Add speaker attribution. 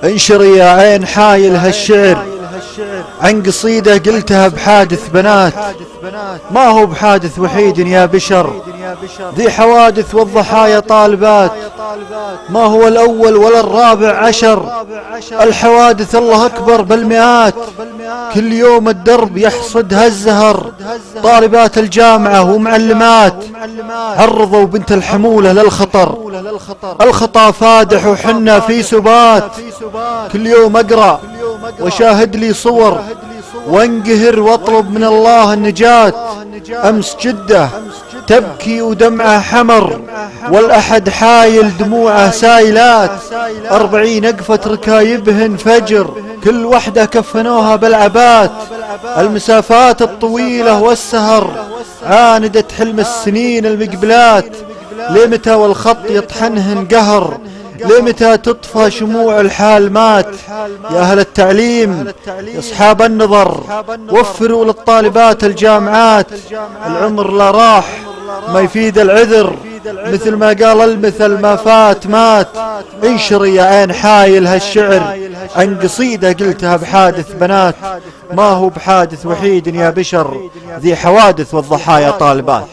Speaker 1: انشري يا عين حايل هالشعر عن قصيدة قلتها بحادث بنات، ما هو بحادث وحيد يا بشر، ذي حوادث والضحايا طالبات، ما هو الأول ولا الرابع عشر، الحوادث الله أكبر بالمئات، كل يوم الدرب يحصدها الزهر، طالبات الجامعة ومعلمات عرضوا بنت الحمولة للخطر، الخطا فادح وحنا في سبات، كل يوم أقرأ وشاهد لي صور وانقهر واطلب من الله النجاة، أمس جدة تبكي ودمعه حمر والأحد حايل دموعه سايلات، 40 أقفة ركايبهن فجر كل وحدة كفنوها بالعبات، المسافات الطويلة والسهر عاندت حلم السنين المقبلات، لمتى والخط يطحنهن قهر، لمتى تطفى شموع الحالمات، يا أهل التعليم يا أصحاب النظر وفروا للطالبات الجامعات، العمر لا راح ما يفيد العذر، مثل ما قال المثل ما فات مات، انشري يا عين حايل هالشعر عن قصيدة قلتها بحادث بنات، ما هو بحادث وحيد يا بشر، ذي حوادث والضحايا طالبات.